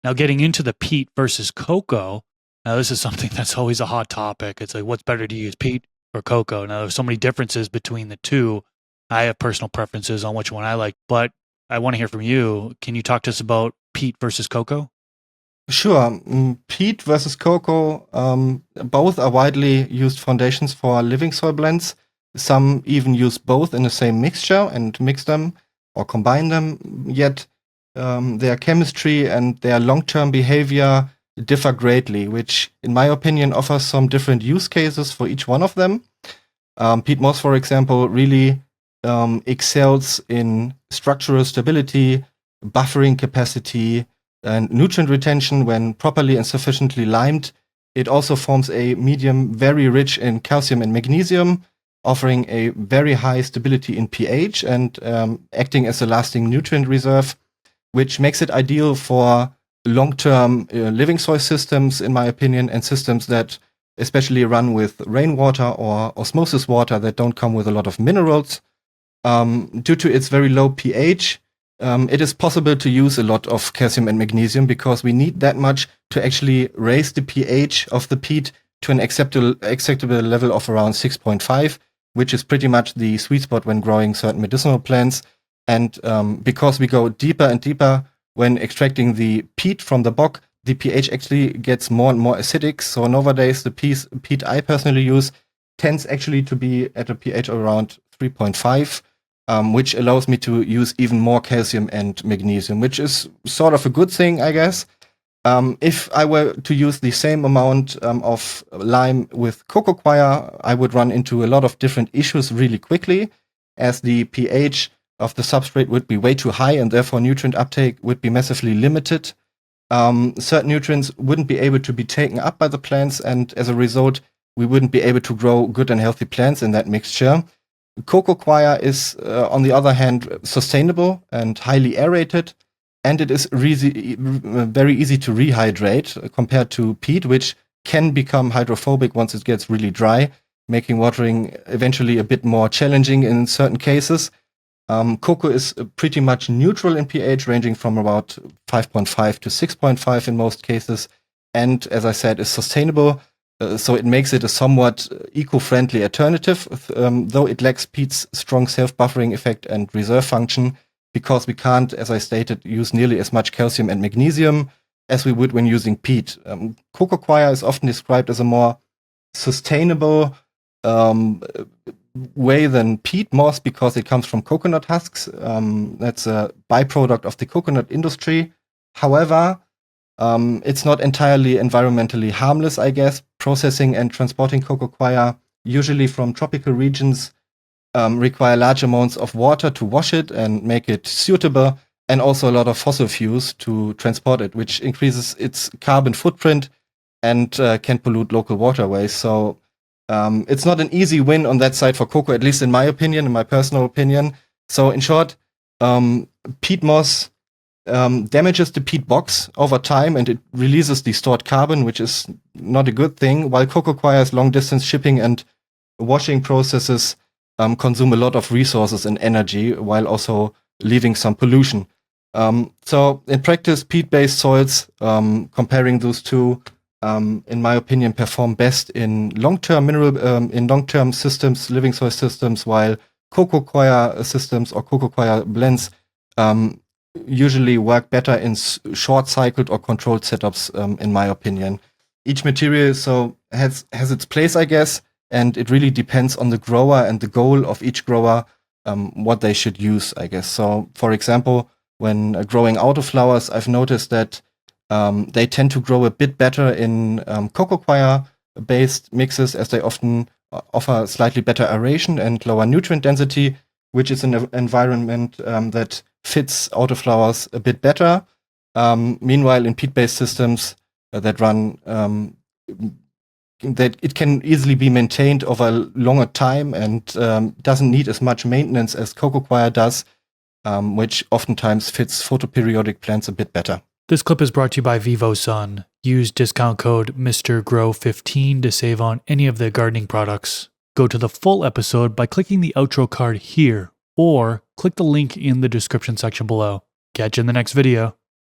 Now, getting into the peat versus cocoa, now this is something that's always a hot topic. It's like, what's better to use, peat or cocoa? Now, there's so many differences between the two. I have personal preferences on which one I like, but I want to hear from you. Can you talk to us about peat versus cocoa? Sure. Peat versus cocoa, both are widely used foundations for living soil blends. Some even use both in the same mixture and mix them or combine them, yet their chemistry and their long-term behavior differ greatly, which, in my opinion, offers some different use cases for each one of them. Peat moss, for example, really excels in structural stability, buffering capacity, and nutrient retention when properly and sufficiently limed. It also forms a medium very rich in calcium and magnesium, offering a very high stability in pH and acting as a lasting nutrient reserve, which makes it ideal for long-term living soil systems, in my opinion, and systems that especially run with rainwater or osmosis water that don't come with a lot of minerals. Due to its very low pH, it is possible to use a lot of calcium and magnesium because we need that much to actually raise the pH of the peat to an acceptable level of around 6.5, which is pretty much the sweet spot when growing certain medicinal plants. And because we go deeper and deeper when extracting the peat from the bog, the pH actually gets more and more acidic. So nowadays, the peat I personally use tends actually to be at a pH around 3.5. Which allows me to use even more calcium and magnesium, which is sort of a good thing, I guess. If I were to use the same amount of lime with Coco Coir, I would run into a lot of different issues really quickly, as the pH of the substrate would be way too high, and therefore nutrient uptake would be massively limited. Certain nutrients wouldn't be able to be taken up by the plants, and as a result, we wouldn't be able to grow good and healthy plants in that mixture. Coco Coir is, on the other hand, sustainable and highly aerated, and it is very easy to rehydrate compared to peat, which can become hydrophobic once it gets really dry, making watering eventually a bit more challenging in certain cases. Cocoa is pretty much neutral in pH, ranging from about 5.5 to 6.5 in most cases, and as I said, is sustainable. So it makes it a somewhat eco-friendly alternative, though it lacks peat's strong self-buffering effect and reserve function, because we can't, as I stated, use nearly as much calcium and magnesium as we would when using peat. Coco Coir is often described as a more sustainable way than peat moss because it comes from coconut husks. That's a byproduct of the coconut industry. However, it's not entirely environmentally harmless, I guess. Processing and transporting Coco Coir, usually from tropical regions, require large amounts of water to wash it and make it suitable, and also a lot of fossil fuels to transport it, which increases its carbon footprint and can pollute local waterways. So it's not an easy win on that side for cocoa, at least in my opinion, in my personal opinion. So in short, peat moss damages the peat box over time and it releases the stored carbon, which is not a good thing, while Coco Coir's long distance shipping and washing processes consume a lot of resources and energy while also leaving some pollution. So in practice, peat-based soils, comparing those two, in my opinion, perform best in long-term systems, living soil systems, while Coco Coir systems or Coco Coir blends usually work better in short-cycled or controlled setups, in my opinion. Each material has its place, I guess, and it really depends on the grower and the goal of each grower, what they should use, I guess. So, for example, when growing autoflowers, I've noticed that they tend to grow a bit better in Coco Coir-based mixes, as they often offer slightly better aeration and lower nutrient density, which is an environment that fits autoflowers a bit better. Meanwhile, in peat-based systems that run, that it can easily be maintained over a longer time and doesn't need as much maintenance as Coco Coir does, which oftentimes fits photoperiodic plants a bit better. This clip is brought to you by VivoSun. Use discount code MrGrow15 to save on any of the gardening products. Go to the full episode by clicking the outro card here, or click the link in the description section below. Catch you in the next video.